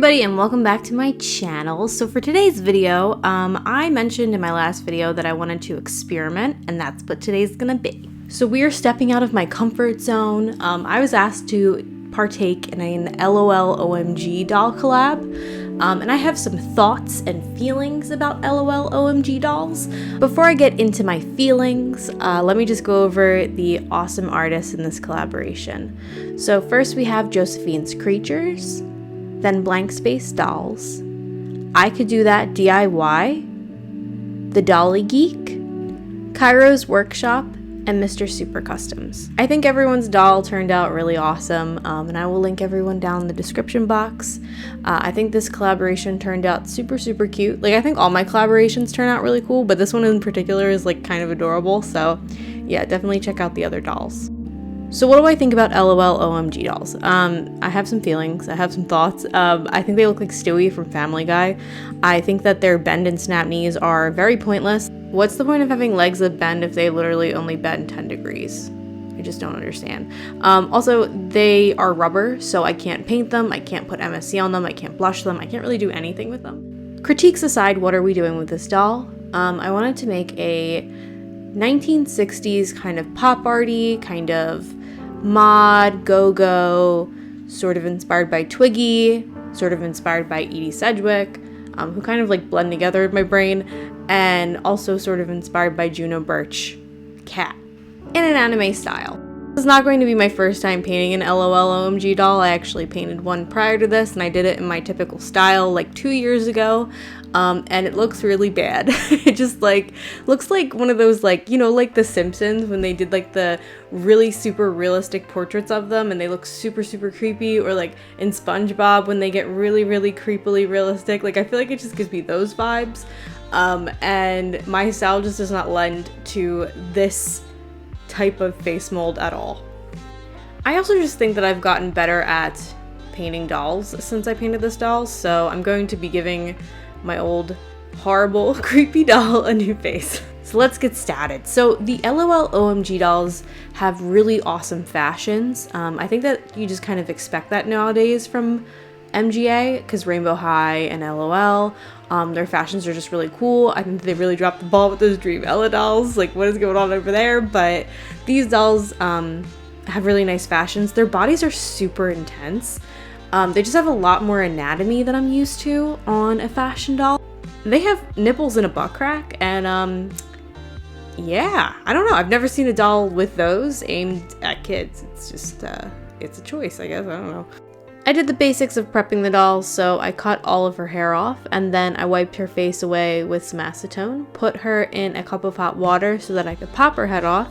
everybody and welcome back to my channel. So for today's video, I mentioned in my last video that I wanted to experiment, and that's what today's gonna be. So we are stepping out of my comfort zone. I was asked to partake in an LOL OMG doll collab, and I have some thoughts and feelings about LOL OMG dolls. Before I get into my feelings, let me just go over the awesome artists in this collaboration. So first we have Josephine's Creatures, then Blank Space Dolls, I Could Do That DIY, The Dolly Geek, Cairo's Workshop, and Mr. Super Customs. I think everyone's doll turned out really awesome, and I will link everyone down in the description box. I think this collaboration turned out super cute. Like, I think all my collaborations turn out really cool, but this one in particular is like kind of adorable, so yeah, definitely check out the other dolls. So what do I think about LOL OMG dolls? I have some feelings, I have some thoughts. I think they look like Stewie from Family Guy. I think that their bend and snap knees are very pointless. What's the point of having legs that bend if they literally only bend 10 degrees? I just don't understand. Also, they are rubber, so I can't paint them, I can't put MSC on them, I can't blush them, I can't really do anything with them. Critiques aside, what are we doing with this doll? I wanted to make a 1960s kind of pop arty, kind of mod, go-go, sort of inspired by Twiggy, sort of inspired by Edie Sedgwick, who kind of like blend together in my brain, and also sort of inspired by Juno Birch cat in an anime style. This is not going to be my first time painting an LOL OMG doll. I actually painted one prior to this, and I did it in my typical style like 2 years ago, and it looks really bad. It just like looks like one of those, like, you know, like The Simpsons when they did like the really super realistic portraits of them and they look super creepy, or like in SpongeBob when they get really creepily realistic. Like, I feel like it just gives me those vibes, and my style just does not lend to this type of face mold at all. I also just think that I've gotten better at painting dolls since I painted this doll, so I'm going to be giving my old horrible creepy doll a new face. So let's get started. So the LOL OMG dolls have really awesome fashions. I think that you just kind of expect that nowadays from MGA, because Rainbow High and LOL, their fashions are just really cool. I think they really dropped the ball with those Dream Ella dolls. Like, what is going on over there? But these dolls have really nice fashions. Their bodies are super intense. They just have a lot more anatomy than I'm used to on a fashion doll. They have nipples and a butt crack, and yeah, I don't know. I've never seen a doll with those aimed at kids. It's just, it's a choice, I guess. I don't know. I did the basics of prepping the doll, so I cut all of her hair off, and then I wiped her face away with some acetone, put her in a cup of hot water so that I could pop her head off,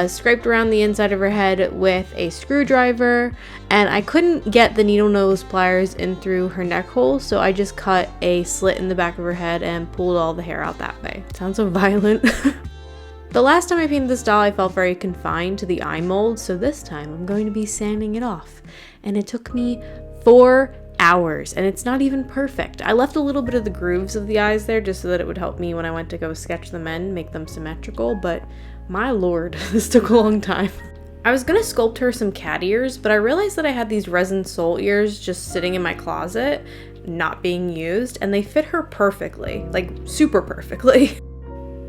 scraped around the inside of her head with a screwdriver, and I couldn't get the needle nose pliers in through her neck hole, so I just cut a slit in the back of her head and pulled all the hair out that way. Sounds so violent. The last time I painted this doll, I felt very confined to the eye mold, so this time I'm going to be sanding it off. And it took me 4 hours, and it's not even perfect. I left a little bit of the grooves of the eyes there just so that it would help me when I went to go sketch them in, make them symmetrical, but my lord, this took a long time. I was gonna sculpt her some cat ears, but I realized that I had these resin sole ears just sitting in my closet, not being used, and they fit her perfectly, like super perfectly.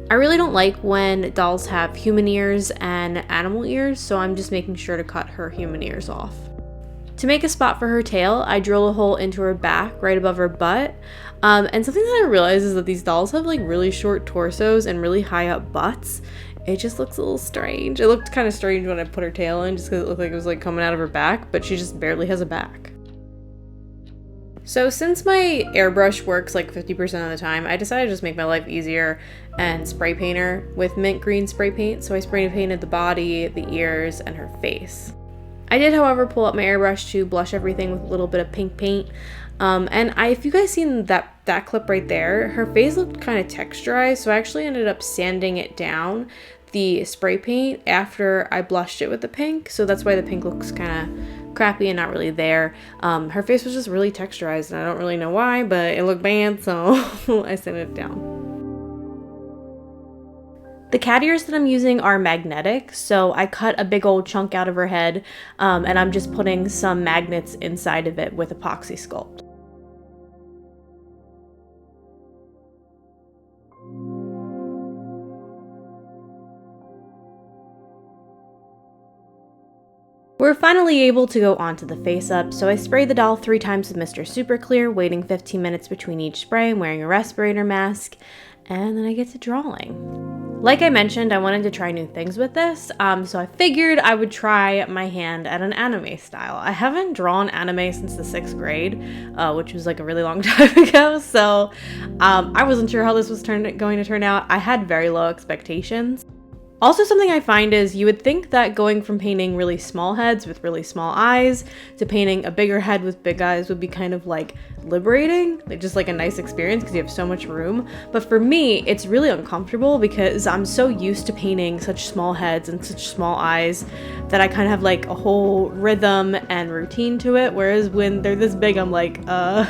I really don't like when dolls have human ears and animal ears, so I'm just making sure to cut her human ears off. To make a spot for her tail, I drill a hole into her back right above her butt. And something that I realized is that these dolls have like really short torsos and really high up butts. It just looks a little strange. It looked kind of strange when I put her tail in, just because it looked like it was like coming out of her back, but she just barely has a back. So since my airbrush works like 50% of the time, I decided to just make my life easier and spray paint her with mint green spray paint. So I spray painted the body, the ears, and her face. I did, however, pull up my airbrush to blush everything with a little bit of pink paint. If you guys seen that clip right there, her face looked kind of texturized, so I actually ended up sanding it down, the spray paint, after I blushed it with the pink, so that's why the pink looks kind of crappy and not really there. Her face was just really texturized, and I don't really know why, but it looked bad, so I sanded it down. The cat ears that I'm using are magnetic, so I cut a big old chunk out of her head, and I'm just putting some magnets inside of it with epoxy sculpt. We're finally able to go onto the face up, so I sprayed the doll 3 times with Mr. Super Clear, waiting 15 minutes between each spray and wearing a respirator mask, and then I get to drawing. Like I mentioned, I wanted to try new things with this, so I figured I would try my hand at an anime style. I haven't drawn anime since the 6th grade, which was like a really long time ago, so I wasn't sure how this was going to turn out. I had very low expectations. Also, something I find is you would think that going from painting really small heads with really small eyes to painting a bigger head with big eyes would be kind of like liberating, like just like a nice experience because you have so much room. But for me, it's really uncomfortable because I'm so used to painting such small heads and such small eyes that I kind of have like a whole rhythm and routine to it. Whereas when they're this big, I'm like I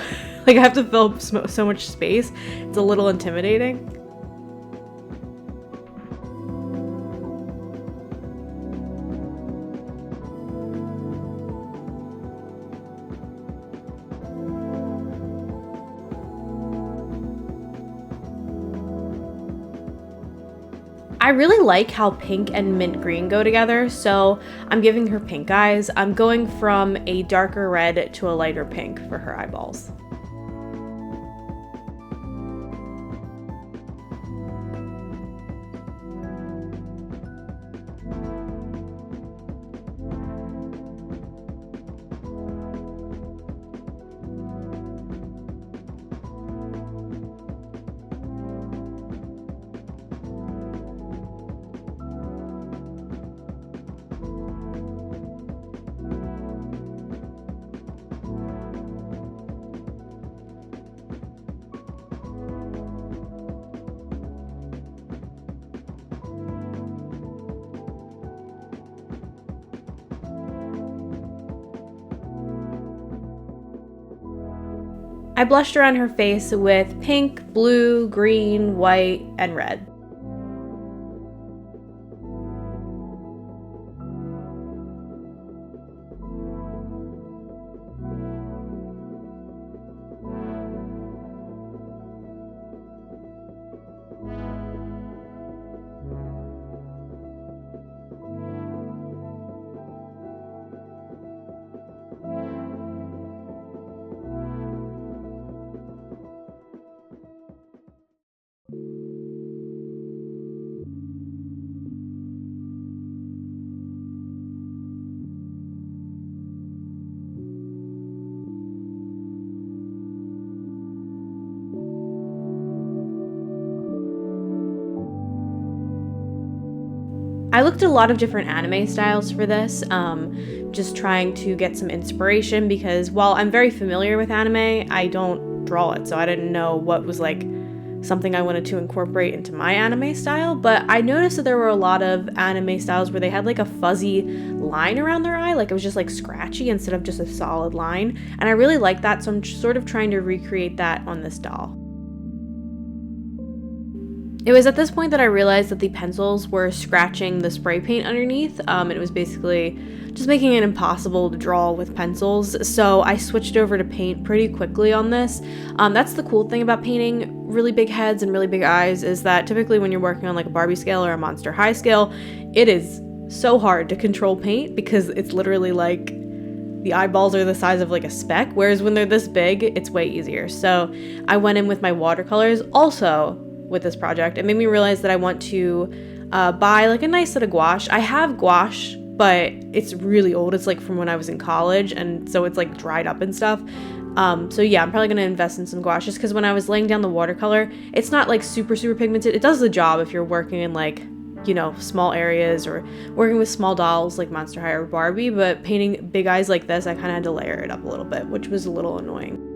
have to fill up so much space. It's a little intimidating. I really like how pink and mint green go together, so I'm giving her pink eyes. I'm going from a darker red to a lighter pink for her eyeballs. I blushed around her face with pink, blue, green, white, and red. I looked at a lot of different anime styles for this, just trying to get some inspiration because while I'm very familiar with anime, I don't draw it, so I didn't know what was like something I wanted to incorporate into my anime style. But I noticed that there were a lot of anime styles where they had like a fuzzy line around their eye, like it was just like scratchy instead of just a solid line, and I really like that, so I'm sort of trying to recreate that on this doll. It was at this point that I realized that the pencils were scratching the spray paint underneath. It was basically just making it impossible to draw with pencils, so I switched over to paint pretty quickly on this. That's the cool thing about painting really big heads and really big eyes, is that typically when you're working on like a Barbie scale or a Monster High scale, it is so hard to control paint because it's literally like the eyeballs are the size of like a speck, whereas when they're this big, it's way easier. So I went in with my watercolors. Also, with this project, it made me realize that I want to buy like a nice set of gouache. I have gouache, but it's really old. It's like from when I was in college, and so it's like dried up and stuff. So yeah, I'm probably gonna invest in some gouache just because when I was laying down the watercolor, it's not like super pigmented. It does the job if you're working in like, you know, small areas or working with small dolls like Monster High or Barbie, but painting big eyes like this, I kind of had to layer it up a little bit, which was a little annoying.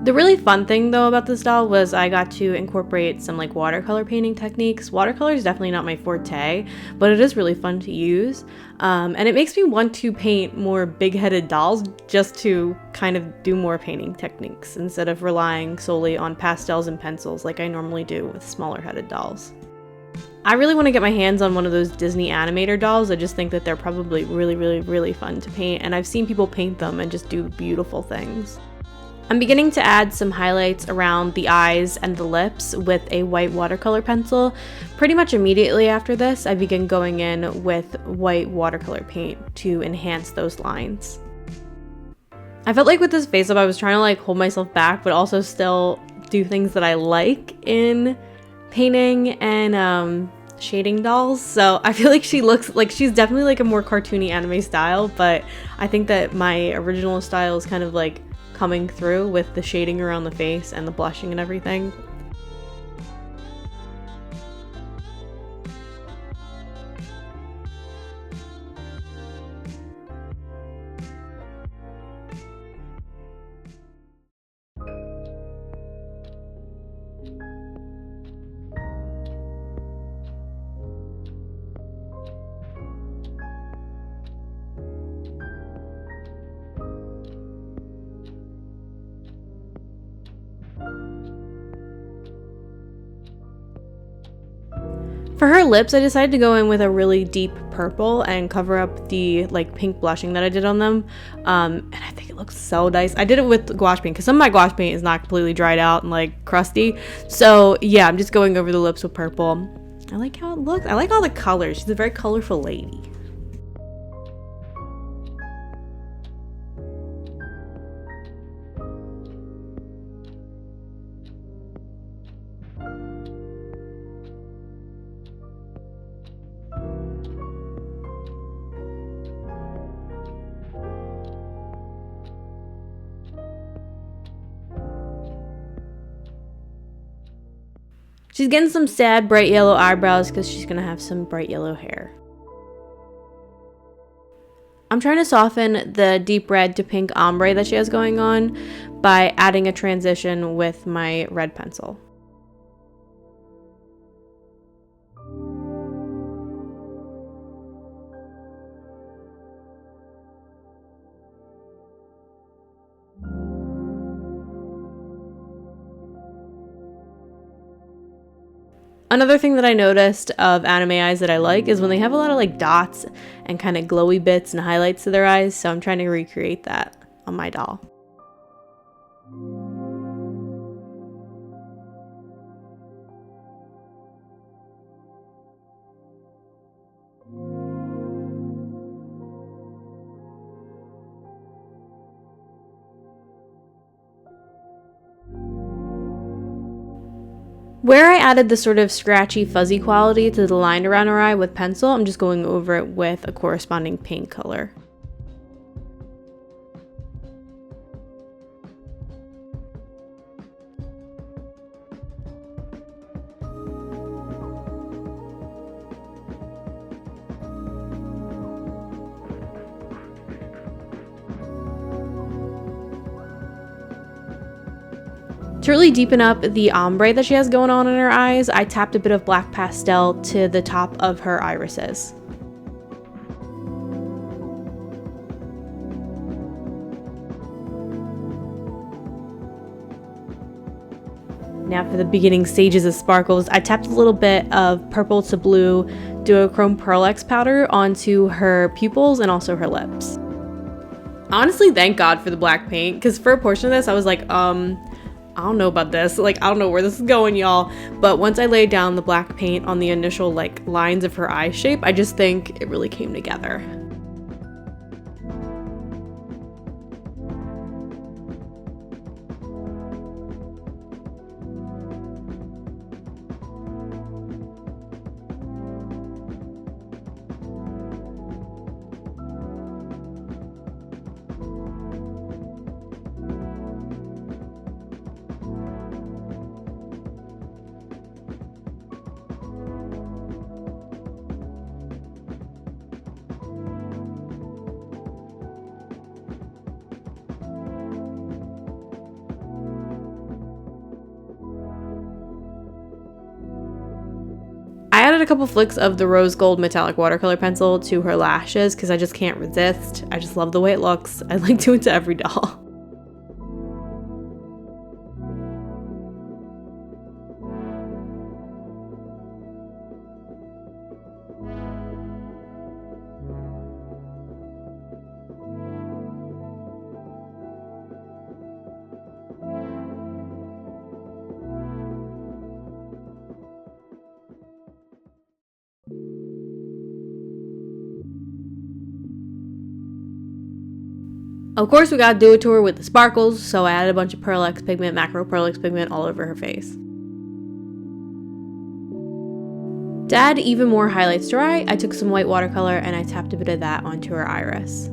The really fun thing though about this doll was I got to incorporate some like watercolor painting techniques. Watercolor is definitely not my forte, but it is really fun to use. And it makes me want to paint more big-headed dolls just to kind of do more painting techniques instead of relying solely on pastels and pencils like I normally do with smaller headed dolls. I really want to get my hands on one of those Disney animator dolls. I just think that they're probably really fun to paint, and I've seen people paint them and just do beautiful things. I'm beginning to add some highlights around the eyes and the lips with a white watercolor pencil. Pretty much immediately after this, I begin going in with white watercolor paint to enhance those lines. I felt like with this face up, I was trying to like hold myself back, but also still do things that I like in painting and shading dolls. So I feel like she looks like she's definitely like a more cartoony anime style, but I think that my original style is kind of like coming through with the shading around the face and the blushing and everything. For her lips, I decided to go in with a really deep purple and cover up the like pink blushing that I did on them. And I think it looks so nice. I did it with gouache paint because some of my gouache paint is not completely dried out and like crusty. So yeah, I'm just going over the lips with purple. I like how it looks. I like all the colors. She's a very colorful lady. She's getting some sad bright yellow eyebrows because she's gonna have some bright yellow hair. I'm trying to soften the deep red to pink ombre that she has going on by adding a transition with my red pencil. Another thing that I noticed of anime eyes that I like is when they have a lot of like dots and kind of glowy bits and highlights to their eyes, so I'm trying to recreate that on my doll. Where I added the sort of scratchy, fuzzy quality to the line around her eye with pencil, I'm just going over it with a corresponding paint color. To really deepen up the ombre that she has going on in her eyes, I tapped a bit of black pastel to the top of her irises. Now for the beginning stages of sparkles, I tapped a little bit of purple to blue duochrome Pearl X powder onto her pupils and also her lips. Honestly, thank God for the black paint, because for a portion of this, I was like, I don't know about this. Like, I don't know where this is going, y'all. But once I laid down the black paint on the initial, like, lines of her eye shape, I just think it really came together. I added a couple flicks of the rose gold metallic watercolor pencil to her lashes because I just can't resist. I just love the way it looks. I like doing it to every doll. Of course, we gotta do it to her with the sparkles, so I added a bunch of Pearl X pigment, macro Pearl X pigment all over her face. To add even more highlights to her eye, I took some white watercolor and I tapped a bit of that onto her iris.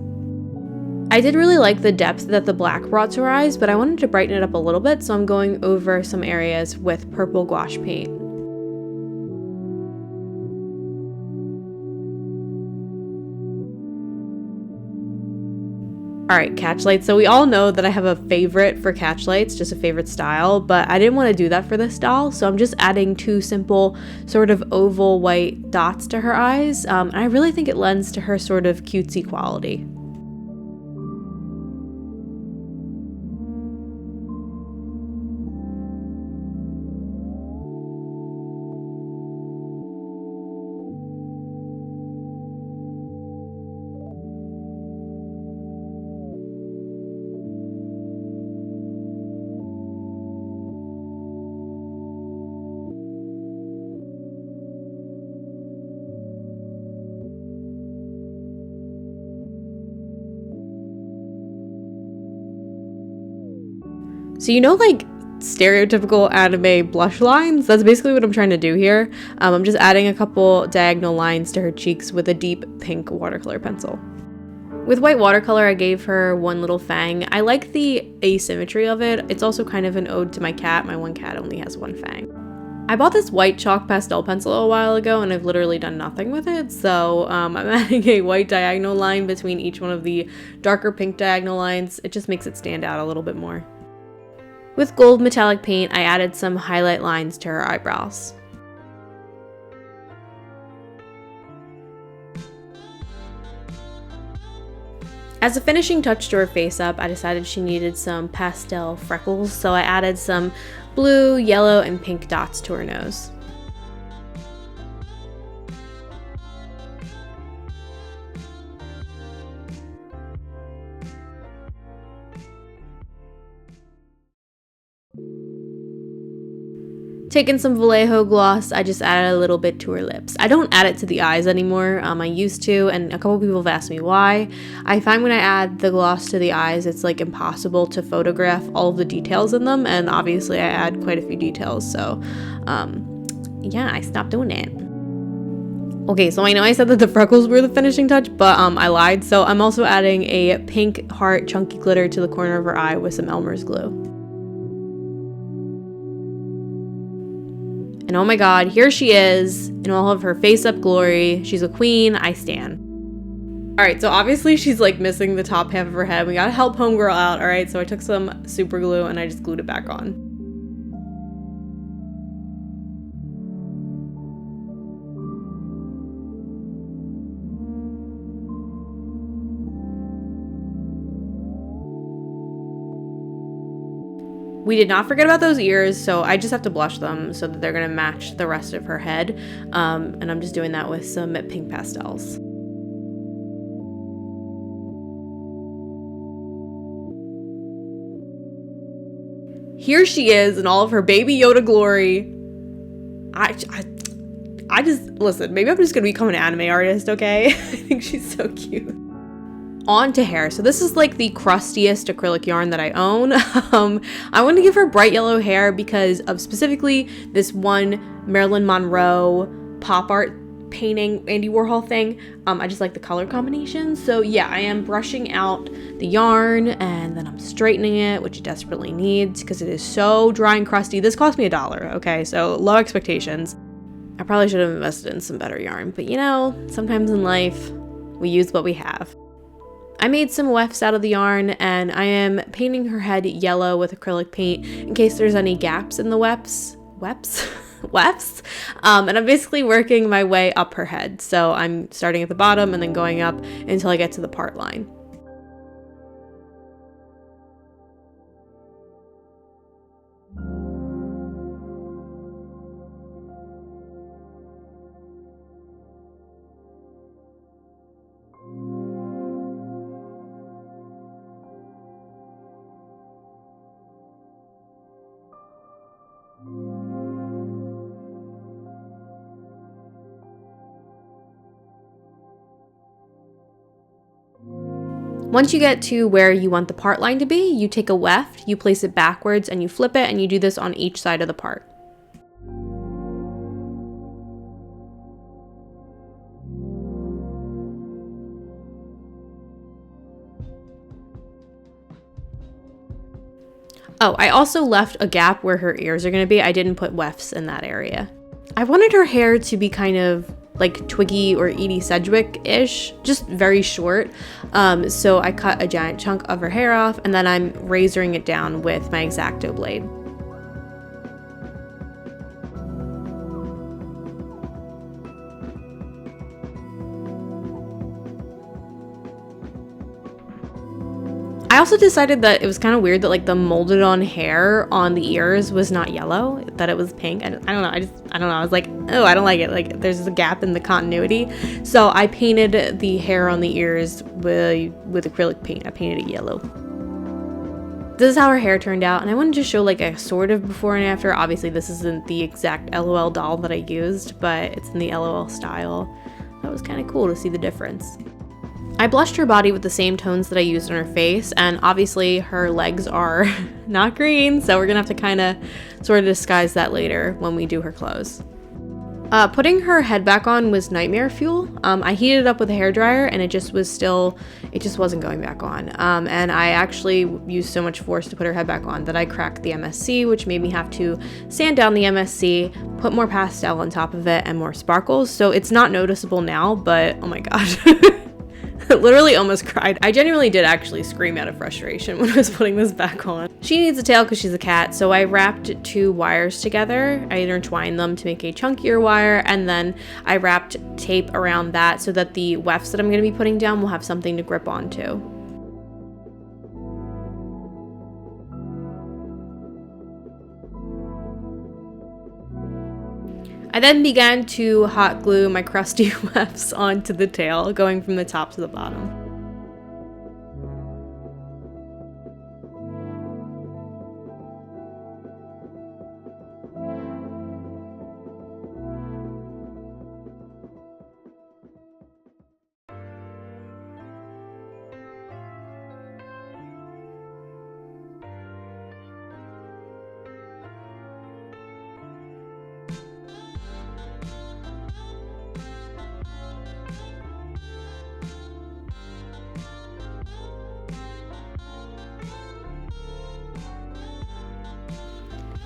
I did really like the depth that the black brought to her eyes, but I wanted to brighten it up a little bit, so I'm going over some areas with purple gouache paint. Alright, catch lights. So we all know that I have a favorite for catch lights, just a favorite style, but I didn't want to do that for this doll, so I'm just adding two simple sort of oval white dots to her eyes, and I really think it lends to her sort of cutesy quality. So you know, like stereotypical anime blush lines? That's basically what I'm trying to do here. I'm just adding a couple diagonal lines to her cheeks with a deep pink watercolor pencil. With white watercolor, I gave her one little fang. I like the asymmetry of it. It's also kind of an ode to my cat. My one cat only has one fang. I bought this white chalk pastel pencil a while ago and I've literally done nothing with it, so I'm adding a white diagonal line between each one of the darker pink diagonal lines. It just makes it stand out a little bit more. With gold metallic paint, I added some highlight lines to her eyebrows. As a finishing touch to her face up, I decided she needed some pastel freckles, so I added some blue, yellow, and pink dots to her nose. Taking some Vallejo gloss, I just added a little bit to her lips. I don't add it to the eyes anymore. I used to, and a couple people have asked me why. I find when I add the gloss to the eyes, it's like impossible to photograph all of the details in them, and obviously I add quite a few details, so yeah, I stopped doing it. Okay, so I know I said that the freckles were the finishing touch, but I lied. So I'm also adding a pink heart chunky glitter to the corner of her eye with some Elmer's glue. And oh my god, here she is in all of her face up glory. She's a queen, I stan. Alright, so obviously she's like missing the top half of her head. We gotta help homegirl out, alright? So I took some super glue and I just glued it back on. We did not forget about those ears, so I just have to blush them so that they're gonna match the rest of her head. And I'm just doing that with some pink pastels. Here she is in all of her Baby Yoda glory. I just, listen, maybe I'm just gonna become an anime artist, okay? I think she's so cute. On to hair. So this is like the crustiest acrylic yarn that I own. I want to give her bright yellow hair because of specifically this one Marilyn Monroe pop art painting Andy Warhol thing. I just like the color combination. So yeah, I am brushing out the yarn and then I'm straightening it, which it desperately needs because it is so dry and crusty. This cost me $1, okay? So low expectations. I probably should have invested in some better yarn, but you know, sometimes in life we use what we have. I made some wefts out of the yarn and I am painting her head yellow with acrylic paint in case there's any gaps in the wefts. And I'm basically working my way up her head. So I'm starting at the bottom and then going up until I get to the part line. Once you get to where you want the part line to be, you take a weft, you place it backwards and you flip it, and you do this on each side of the part. Oh, I also left a gap where her ears are going to be. I didn't put wefts in that area. I wanted her hair to be kind of like Twiggy or Edie Sedgwick-ish, just very short. So I cut a giant chunk of her hair off, and then I'm razoring it down with my X-Acto blade. I also decided that it was kind of weird that like the molded on hair on the ears was not yellow, that it was pink. I don't know. I don't know. I was like, oh, I don't like it. Like there's a gap in the continuity. So I painted the hair on the ears with acrylic paint. I painted it yellow. This is how her hair turned out, and I wanted to show like a sort of before and after. Obviously this isn't the exact LOL doll that I used, but it's in the LOL style. That was kind of cool to see the difference. I blushed her body with the same tones that I used on her face, and obviously her legs are not green, so we're gonna have to kind of sort of disguise that later when we do her clothes. Putting her head back on was nightmare fuel. I heated it up with a hairdryer, and it just wasn't going back on. And I actually used so much force to put her head back on that I cracked the MSC, which made me have to sand down the MSC, put more pastel on top of it, and more sparkles. So it's not noticeable now, but oh my god. Literally almost cried. I genuinely did actually scream out of frustration when I was putting this back on. She needs a tail because she's a cat, so I wrapped 2 wires together. I intertwined them to make a chunkier wire, and then I wrapped tape around that so that the wefts that I'm going to be putting down will have something to grip onto. I then began to hot glue my crusty wefts onto the tail, going from the top to the bottom.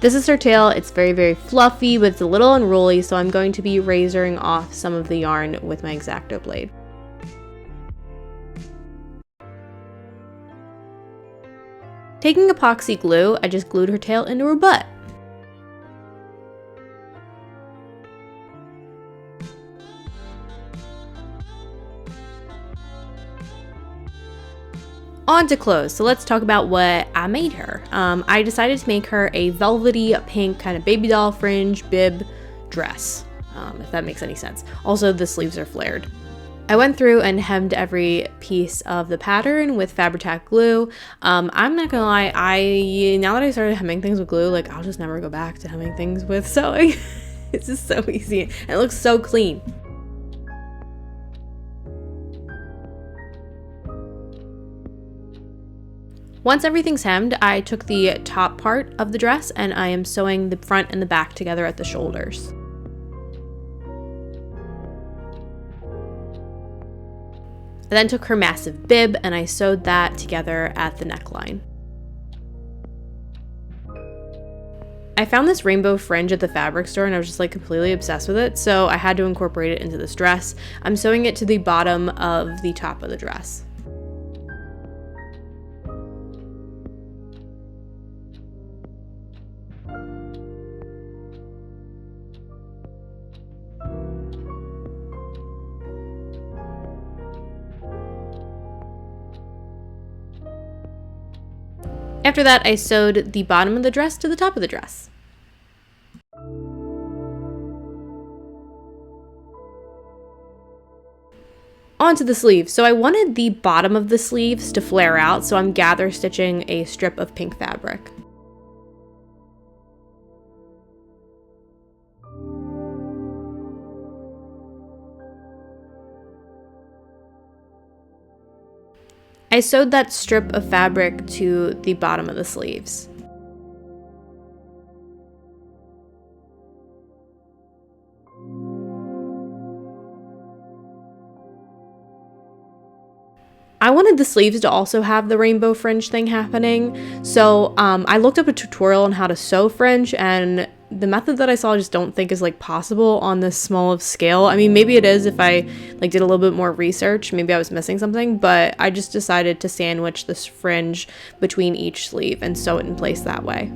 This is her tail. It's very, very fluffy, but it's a little unruly, so I'm going to be razoring off some of the yarn with my X-Acto blade. Taking epoxy glue, I just glued her tail into her butt. On to clothes. So let's talk about what I made her. I decided to make her a velvety pink kind of baby doll fringe bib dress, if that makes any sense. Also, the sleeves are flared. I went through and hemmed every piece of the pattern with Fabri-Tac glue. I'm not gonna lie, now that I started hemming things with glue, like I'll just never go back to hemming things with sewing. It's just so easy and it looks so clean. Once everything's hemmed, I took the top part of the dress and I am sewing the front and the back together at the shoulders. I then took her massive bib and I sewed that together at the neckline. I found this rainbow fringe at the fabric store and I was just like completely obsessed with it, so I had to incorporate it into this dress. I'm sewing it to the bottom of the top of the dress. After that, I sewed the bottom of the dress to the top of the dress. Onto the sleeves. So I wanted the bottom of the sleeves to flare out, so I'm gather stitching a strip of pink fabric. I I sewed that strip of fabric to the bottom of the sleeves. I wanted the sleeves to also have the rainbow fringe thing happening, so I looked up a tutorial on how to sew fringe, and the method that I saw I just don't think is like possible on this small of scale. I mean, maybe it is if I like did a little bit more research, maybe I was missing something, but I just decided to sandwich this fringe between each sleeve and sew it in place that way.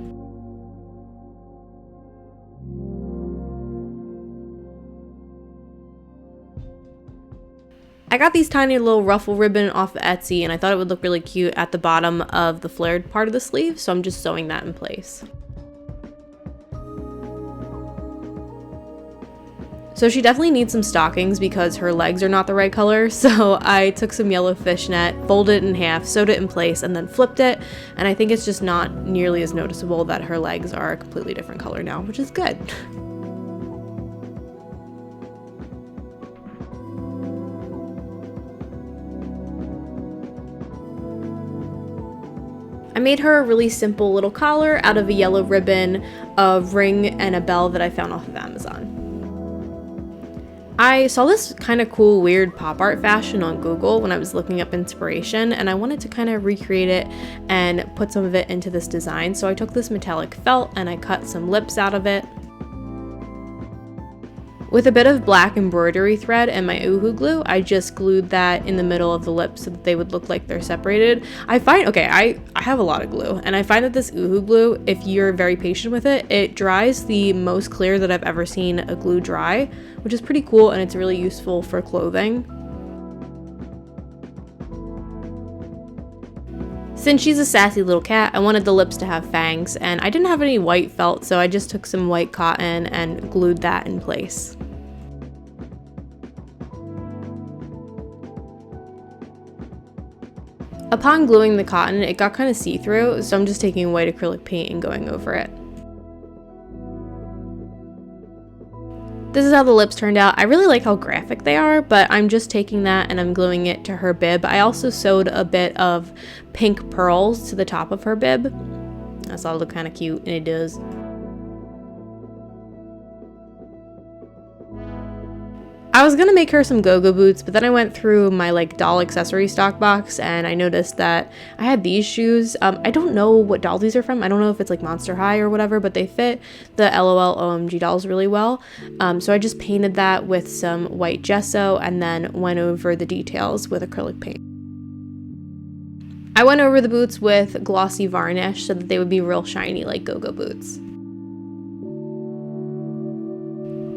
I got these tiny little ruffle ribbon off of Etsy, and I thought it would look really cute at the bottom of the flared part of the sleeve, so I'm just sewing that in place. So she definitely needs some stockings because her legs are not the right color, so I took some yellow fishnet, folded it in half, sewed it in place, and then flipped it, and I think it's just not nearly as noticeable that her legs are a completely different color now, which is good. I made her a really simple little collar out of a yellow ribbon, a ring, and a bell that I found off of Amazon. I saw this kind of cool, weird pop art fashion on Google when I was looking up inspiration, and I wanted to kind of recreate it and put some of it into this design. So I took this metallic felt and I cut some lips out of it. With a bit of black embroidery thread and my OOAK glue, I just glued that in the middle of the lips so that they would look like they're separated. I find, okay, I have a lot of glue, and I find that this OOAK glue, if you're very patient with it, it dries the most clear that I've ever seen a glue dry, which is pretty cool, and it's really useful for clothing. Since she's a sassy little cat, I wanted the lips to have fangs, and I didn't have any white felt, so I just took some white cotton and glued that in place. Upon gluing the cotton, it got kind of see-through, so I'm just taking white acrylic paint and going over it. This is how the lips turned out. I really like how graphic they are, but I'm just taking that and I'm gluing it to her bib. I also sewed a bit of pink pearls to the top of her bib. That's all look kind of cute, and it does. I was gonna make her some go-go boots, but then I went through my like doll accessory stock box and I noticed that I had these shoes. I don't know what doll these are from. I don't know if it's like Monster High or whatever, but they fit the LOL OMG dolls really well. So I just painted that with some white gesso and then went over the details with acrylic paint. I went over the boots with glossy varnish so that they would be real shiny like go-go boots.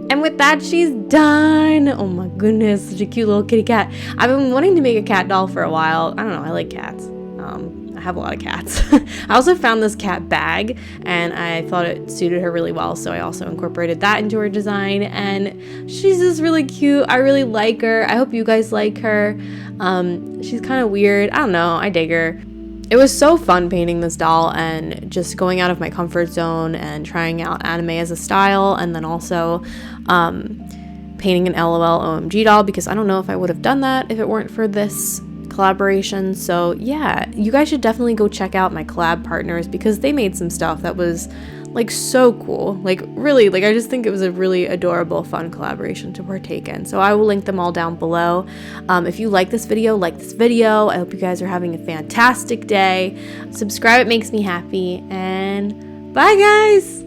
And with that, she's done. Oh my goodness, such a cute little kitty cat. I've been wanting to make a cat doll for a while. I don't know, I like cats. I have a lot of cats. I also found this cat bag and I thought it suited her really well, so I also incorporated that into her design, and she's just really cute. I really like her. I hope you guys like her. She's kind of weird. I don't know, I dig her. It was so fun painting this doll and just going out of my comfort zone and trying out anime as a style, and then also painting an LOL OMG doll, because I don't know if I would have done that if it weren't for this collaboration. So yeah, you guys should definitely go check out my collab partners because they made some stuff that was like so cool. Like really, like I just think it was a really adorable, fun collaboration to partake in. So I will link them all down below. If you like this video, like this video. I hope you guys are having a fantastic day. Subscribe, it makes me happy, and bye guys!